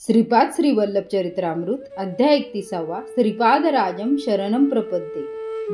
श्रीपाद श्रीवल्लभ चरित्रामृत अध्याय 31 श्रीपाद राजम शरणम प्रपद्ये।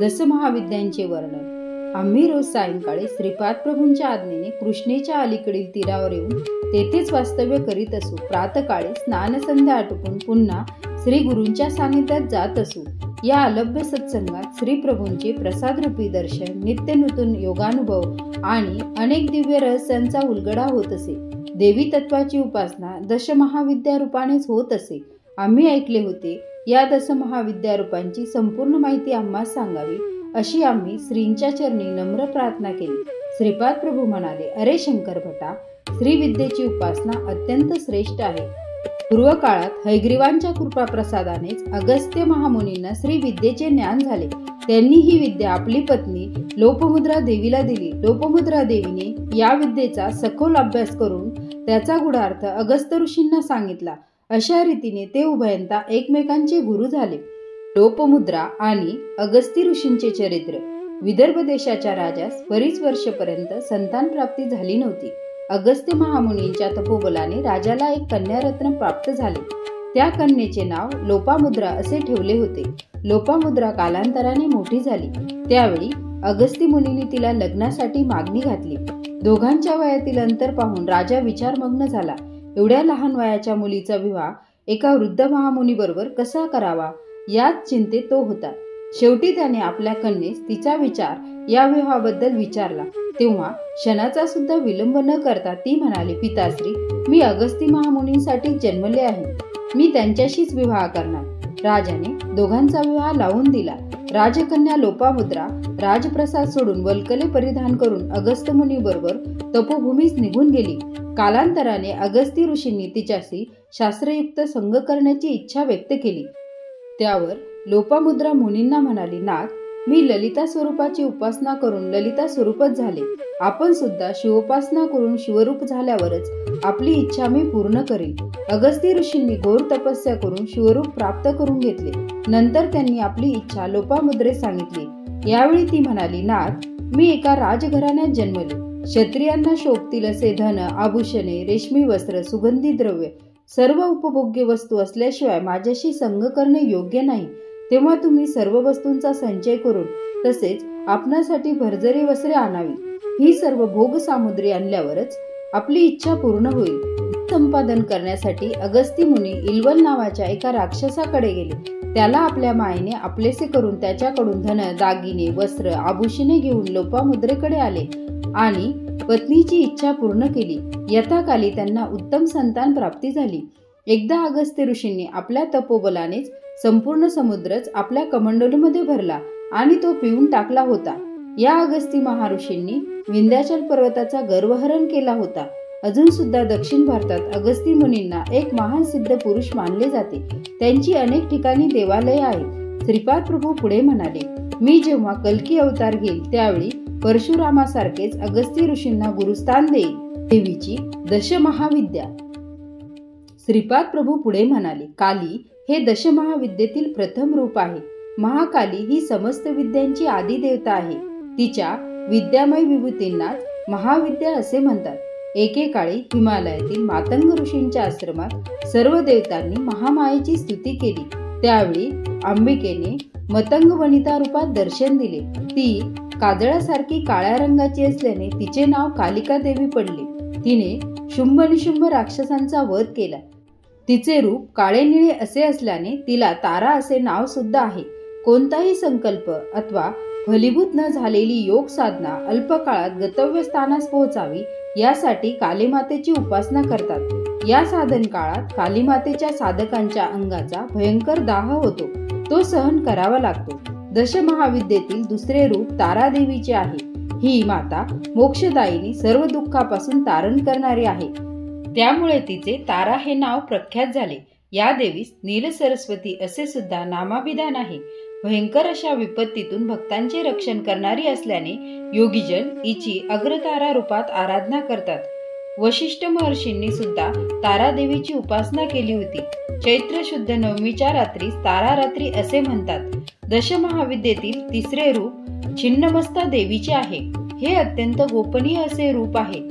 दशमहाविद्यांचे वर्णन। आम्ही रोज सायंकाळी श्रीपाद प्रभूंच्या आज्ञेने कृष्णेच्या अलीकडील तीरावर येऊन तेथेच वास्तव्य करीत असू। प्रातकाळी स्नानसंध्या आटोपून पुन्हा श्री गुरूंच्या सानिध्यात जात असू। या अलभ्य सत्संगात श्री प्रभूंचे प्रसादरूपी दर्शन, नित्य नूतन योगानुभव आणि अनेक दिव्य रहस्यांचा उलगडा होत असे। देवी तत्वाची उपासना दशमहाविद्या रूपानेच होत असे। आम्ही ऐकले होते, या दशमहाविद्या रूपांची संपूर्ण माहिती आम्हास सांगावी अशी आम्ही श्रींच्या चरणी नम्र प्रार्थना केली। श्रीपाद प्रभू म्हणाले, अरे शंकर भटा, श्री विद्येची उपासना अत्यंत श्रेष्ठ आहे। पूर्वकाळात हयग्रीवांच्या कृपा प्रसादानेच अगस्त्य महामुनींना श्री विद्येचे ज्ञान झाले। त्यांनी ही विद्या आपली पत्नी लोपमुद्रा देवीला दिली। लोपमुद्रा देवीने या विद्येचा सखोल अभ्यास करून त्याचा गूढार्थ अगस्त्य ऋषींना सांगितला। अशा रीतीने ते उभयंता एकमेकांचे गुरु झाले। लोपमुद्रा आणि अगस्त्य ऋषींचे चरित्र। विदर्भ देशाच्या राजास बरीच वर्षपर्यंत संतान प्राप्ती झाली नव्हती। अगस्त्य महामुनींच्या तपोबलाने राजाला एक कन्यारत्न प्राप्त झाले। त्या कन्येचे नाव लोपामुद्रा असे ठेवले होते। लोपामुद्रा कालांतराने मोठी झाली। त्यावेळी अगस्त्य मुनींनी तिला लग्नासाठी मागणी घातली। दोघांच्या वयातील अंतर पाहून राजा विचारमग्न झाला। एवढ्या लहान वयाच्या मुलीचा विवाह एका वृद्ध महामुनी बरोबर कसा करावा, याच चिंतेत तो होता। शेवटी त्याने आपल्या कन्येस तिचा विचार या विवाहाबद्दल विचारला। तेव्हा क्षणाचा सुद्धा विलंब न करता ती म्हणाली, पिताश्री, मी अगस्त्य महामुनींसाठी जन्मले आहे। मी त्यांच्याशीच विवाह करणार। राजाने दोघांचा विवाह लावून दिला। राजकन्या लोपामुद्रा राजप्रसाद सोडून वल्कले परिधान करून अगस्त्य मुनी बरोबर तपोभूमीस निघून गेली। कालांतराने अगस्त्य ऋषींनी तिच्याशी शास्त्रयुक्त संग करण्याची इच्छा व्यक्त केली। त्यावर लोपामुद्रा मुनींना म्हणाली, नाथ, मी ललिता स्वरूपाची उपासना करून ललिता स्वरूपच झाले। आपण सुद्धा शिवोपासना करून शिवरूप झाल्यावरच आपली इच्छा मी पूर्ण करेन। अगस्त्य ऋषींनी घोर तपस्या करून शिवरूप प्राप्त करून घेतले। नंतर त्यांनी आपली इच्छा लोपामुद्रेस सांगितली। यावेळी ती म्हणाली, नाथ, मी एका राजघराण्यात जन्मले। क्षत्रियांना शोभतील असे धन, आभूषणे, रेशमी वस्त्र, सुगंधी द्रव्य, सर्व उपभोग्य वस्तू असल्याशिवाय माझ्याशी संग करणे योग्य नाही। तेव्हा तुम्ही सर्व वस्तूंचा संचय करून तसेच आपणासाठी भरजरी वस्त्रे आणावी। ही सर्व भोग सामुग्री आणल्यावरच आपली इच्छा पूर्ण होईल। संपादन करण्यासाठी अगस्त्य मुनी इल्वल नावाच्या एका राक्षसाकडे गेले। त्याला आपल्या मायेने आपलेसे करून त्याच्याकडून धन, दागिने, वस्त्र, आभूषणे घेऊन लोपामुद्रेकडे आले आणि पत्नीची इच्छा पूर्ण केली। यथाकाली त्यांना उत्तम संतान प्राप्ती झाली। एकदा अगस्त्य ऋषींनी आपल्या तपोबलानेच संपूर्ण समुद्रच आपल्या कमंडलूमध्ये भरला आणि तो पिऊन टाकला होता। या अगस्त्य महर्षींनी विंध्याचल पर्वताचा गर्वहरण केला होता। अजून सुद्धा दक्षिण भारतात अगस्त्य मुनींना एक महान सिद्ध पुरुष मानले जाते। त्यांची अनेक ठिकाणी देवालये आहेत। श्रीपाद प्रभू पुढे म्हणाले, मी जेव्हा कल्की अवतार घेईल त्यावेळी परशुरामासारखेच अगस्त्य ऋषींना गुरुस्थान देईल। देवीची दशमहाविद्या। श्रीपाद प्रभू पुढे म्हणाले, काली हे दशमहाविद्येतील प्रथम रूप आहे। महाकाली ही समस्त विद्यांची आदी देवता आहे। तिच्या विद्यामय विभूतींनाच महाविद्या असे म्हणतात। एकेकाळी हिमालयातील मातंग ऋषींच्या आश्रमात सर्व देवतांनी महामायेची स्तुती केली। त्यावेळी अंबिकेने मतंग वनिता रूपात दर्शन दिले। ती काजळासारखी काळ्या रंगाची असल्याने तिचे नाव कालिका देवी पडले। तिने शुंभ निशुंभ राक्षसांचा वध केला। तिचे रूप काळे निळे असे असल्याने तिला तारा असे नाव सुद्धा आहे। कोणताही संकल्प अथवा फलीभूत न झालेली योग साधना अल्पकाळात गतव्य स्थानास पोहोचावी यासाठी कालीमातेची उपासना करतात। या साधन काळात कालीमातेच्या साधकांच्या अंगाचा भयंकर दाह होतो, तो सहन करावा लागतो। दशमहाविद्येतील दुसरे रूप तारादेवीचे आहे। ही माता मोक्षदायिनी, सर्व दुःखापासून तारण करणारी आहे। त्यामुळे तिचे तारा हे नाव प्रख्यात झाले। या देवीस नील सरस्वती असे सुद्धा नामाभिधान आहे। भयंकर अशा विपत्तीतून भक्तांचे रक्षण करणारी असल्याने योगीजन हिची अग्रतारा रूपात आराधना करतात। वशिष्ठ महर्षींनी सुद्धा तारादेवीची उपासना केली होती। चैत्र शुद्ध नवमीच्या रात्रीस तारा रात्री असे म्हणतात। दशमहाविद्येतील तिसरे रूप छिन्नमस्ता देवीचे आहे। हे अत्यंत गोपनीय असे रूप आहे।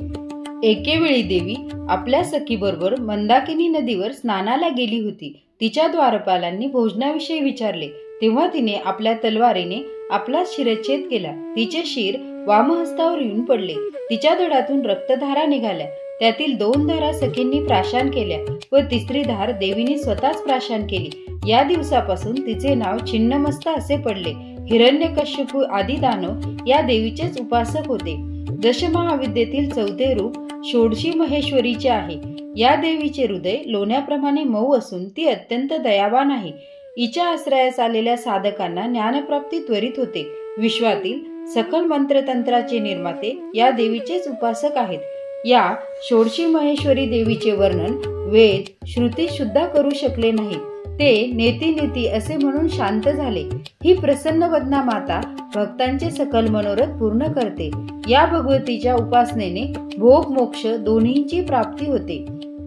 एकेवेळी देवी आपल्या सखीबरोबर मंदाकिनी नदीवर स्नानाला गेली होती. तिच्या द्वारपालांनी भोजनाविषयी विचारले तेव्हा तिने आपल्या तलवारीने आपला शिरच्छेद केला. तिचे शिर वामहस्तावर येऊन पडले. तिच्या धडातून रक्तधारा निघाल्या. त्यातील 2 धारा सखींनी प्राशन केल्या व तिसरी धार देवीने स्वतःच प्राशन केली. या दिवसापासून तिचे नाव छिन्नमस्ता असे पडले. हिरण्यकश्यपू आदी दानव या देवीचेच उपासक होते. दशमहाविद्येतील 4थे रूप षोडशी महेश्वरीचे आहे. या देवीचे हृदय लोण्याप्रमाणे मऊ असून ती अत्यंत दयावान आहे. हिच्या आश्रयास आलेल्या साधकांना ज्ञानप्राप्ती त्वरित होते. विश्वातील सकल मंत्रतंत्राचे निर्माते या देवीचेच उपासक आहेत. या षोडशी महेश्वरी देवीचे वर्णन वेद श्रुती सुद्धा करू शकले नाही. ते नेती नेती असे म्हणून शांत झाले. ही प्रसन्न वदना माता भक्तांचे सकल मनोरथ पूर्ण करते. या भगवतीच्या उपासनेने भोग मोक्ष दोन्हीची प्राप्ती होते.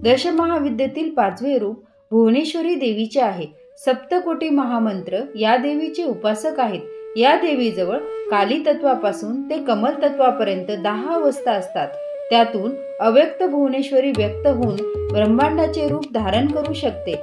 दशमहाविद्येतील 5वे रूप भुवनेश्वरी देवीचे आहे. सप्तकोटी महामंत्र या देवीचे उपासक आहेत. या देवीजवळ काली तत्वापासून ते कमल तत्वापर्यंत 10 अवस्था असतात. त्यातून अव्यक्त भुवनेश्वरी व्यक्त होऊन ब्रह्मांडाचे रूप धारण करू शकते.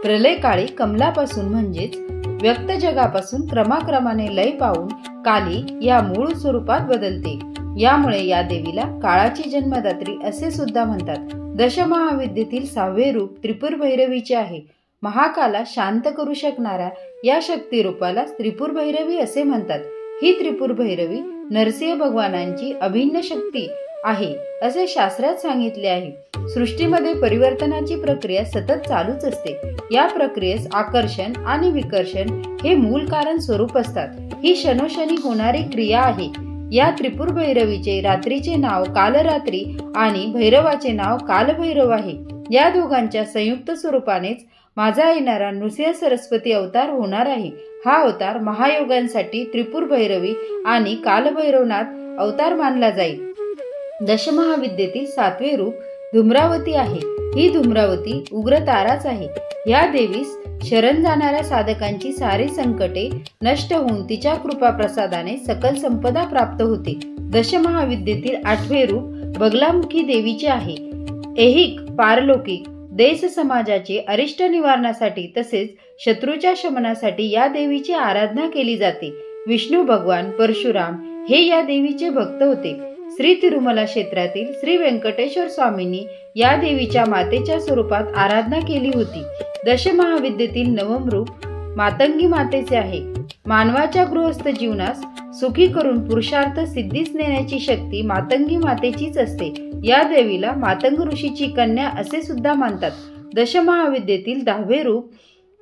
प्रलय काळी कमलापासून म्हणजेच व्यक्त जगापासून क्रमाक्रमाने लय पावून काली या मूळ स्वरूपात बदलते. यामुळे या देवीला काळाची जन्मदात्री असे सुद्धा म्हणतात. दशमहाविद्येतील 6वे रूप त्रिपुर भैरवीचे आहे. महाकाला शांत करू शकणाऱ्या या शक्ती रूपाला त्रिपुर भैरवी असे म्हणतात. ही त्रिपुर भैरवी नरसिंह भगवानांची अभिन्न शक्ती आहे असे शास्त्रात सांगितले आहे. सृष्टीमध्ये परिवर्तनाची प्रक्रिया सतत चालूच असते. या प्रक्रियेस आकर्षण आणि विकर्षण हे मूल कारण स्वरूप असतात. ही क्षणोक्षणी होणारी क्रिया आहे. या त्रिपुर भैरवीचे रात्रीचे नाव कालरात्री आणि भैरवाचे नाव कालभैरव आहे. या दोघांच्या संयुक्त स्वरूपानेच माझा येणारा नृसिंह सरस्वती अवतार होणार आहे. हा अवतार महायोगांसाठी त्रिपुर भैरवी आणि कालभैरवनाथ अवतार मानला जाईल. दशमहाविद्येतील 7वे रूप धूम्रावती आहे. ही धूम्रावती उग्र ताराच आहे. या देवीस शरण जाणाऱ्या साधकांची सारी संकटे नष्ट होऊन तिच्या कृपा प्रसादाने सकल संपदा प्राप्त होते. दशमहाविद्येतील 8वे रूप बगलामुखी देवीचे आहे. ऐहिक पारलौकिक देश समाजाचे अरिष्ट निवारणासाठी तसेच शत्रूच्या शमनासाठी या देवीची आराधना केली जाते. विष्णू भगवान परशुराम हे या देवीचे भक्त होते. श्री तिरुमला क्षेत्रातील श्री व्यंकटेश्वर स्वामींनी या देवीच्या मातेच्या स्वरूपात आराधना केली होती. दशमहाविद्येतील 9वे रूप मातंगी मातेचे आहे. मानवाच्या गृहस्थ जीवनास सुखी करून पुरुषार्थ सिद्धीस नेण्याची शक्ती मातंगी मातेचीच असते. या देवीला मातंग ऋषीची कन्या असे सुद्धा मानतात. दशमहाविद्येतील 10वे रूप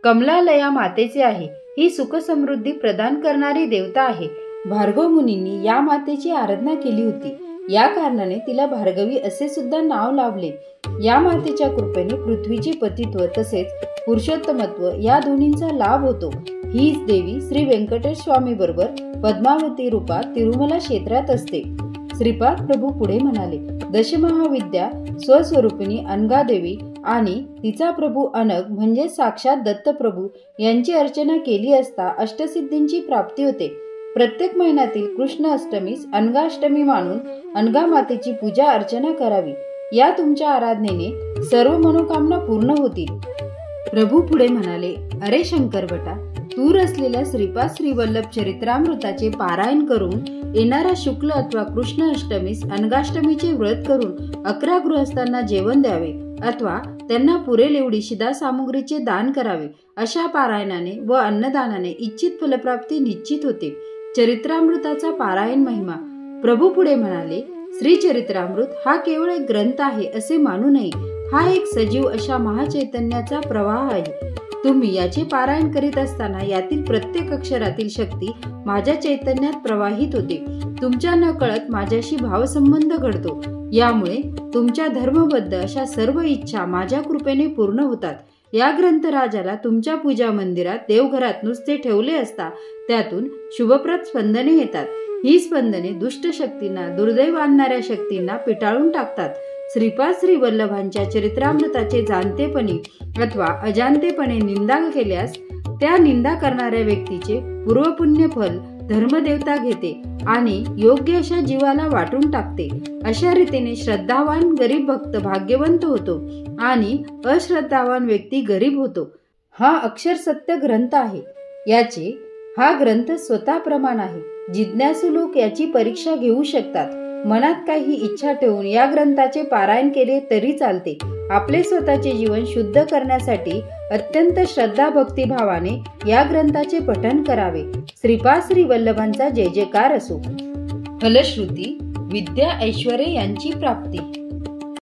कमलालया मातेचे आहे. ही सुख समृद्धी प्रदान करणारी देवता आहे. भार्गव मुनींनी या मातेची आराधना केली होती. या कारणाने तिला भार्गवी असे सुद्धा नाव लावले. या मातेच्या कृपेने पृथ्वीचे पतित्व तसेच पुरुषोत्तमत्व या दोन्हींचा लाभ होतो. हीच देवी श्री व्यंकटेश स्वामी बरोबर पद्मावती रूपात तिरुमला क्षेत्रात असते. श्रीपाद प्रभू पुढे म्हणाले, दशमहाविद्या स्वस्वरूपिणी अनगादेवी आणि तिचा प्रभू अनग म्हणजे साक्षात दत्तप्रभू यांची अर्चना केली असता अष्टसिद्धींची प्राप्ती होते. प्रत्येक महिन्यातील कृष्ण अष्टमीस अनगाष्टमी मानून अनगा मातेची पूजा अर्चना करावी. या तुमच्या आराधनेने सर्व मनोकामना पूर्ण होतील. प्रभू पुढे म्हणाले, अरे शंकर भटा, तूर असलेल्या श्रीपाद श्रीवल्लभ चरित्रामृताचे पारायण करून येणाऱ्या शुक्ल अथवा कृष्ण अष्टमीस अनगाष्टमीचे व्रत करून 11 गृहस्थांना जेवण द्यावे अथवा त्यांना पुरेल एवढी शिदा सामुग्रीचे दान करावे. अशा पारायणाने व अन्नदानाने इच्छित फलप्राप्ती निश्चित होते. चरित्रामृताचा पारायण महिमा. प्रभू पुढे म्हणाले, श्री चरित्रामृत हा केवळ एक ग्रंथ आहे असे मानू नये. हा एक सजीव अशा महाचैतन्याचा प्रवाह आहे. तुम्ही याचे पारायण करीत असताना यातील प्रत्येक अक्षरातील शक्ती माझ्या चैतन्यात प्रवाहित होते. तुमच्या नकळत माझ्याशी भावसंबंध घडतो. यामुळे तुमच्या धर्मबद्ध अशा सर्व इच्छा माझ्या कृपेने पूर्ण होतात. या ग्रंथराजाला तुमच्या पूजा मंदिरात देवघरात नुसते ठेवले असता त्यातून शुभप्रद स्पंदने येतात. ही स्पंदने दुष्ट शक्तींना दुर्दैव आणणाऱ्या शक्तींना पिटाळून टाकतात. श्रीपाद श्री वल्लभांच्या चरित्रामृताचे जाणतेपणी अथवा अजाणतेपणे निंदा केल्यास त्या निंदा करणाऱ्या व्यक्तीचे पूर्वपुण्य फल धर्मदेवता घेते आणि योग्य अशा जीवाला वाटून टाकते. अशा रीतीने श्रद्धावान गरीब भक्त भाग्यवंत होतो आणि अश्रद्धावान व्यक्ती गरीब होतो. हा अक्षर सत्य ग्रंथ आहे. हा ग्रंथ स्वतः प्रमाण आहे. जिज्ञासू लोक याची परीक्षा घेऊ शकतात. मनात काही इच्छा ठेवून या ग्रंथाचे पारायण केले तरी चालते. आपले स्वतःचे जीवन शुद्ध करण्यासाठी अत्यंत श्रद्धा भक्तिभावाने या ग्रंथाचे पठण करावे. श्रीपाद श्री वल्लभांचा जय जयकार असो. फलश्रुती विद्या ऐश्वर्य यांची प्राप्ती.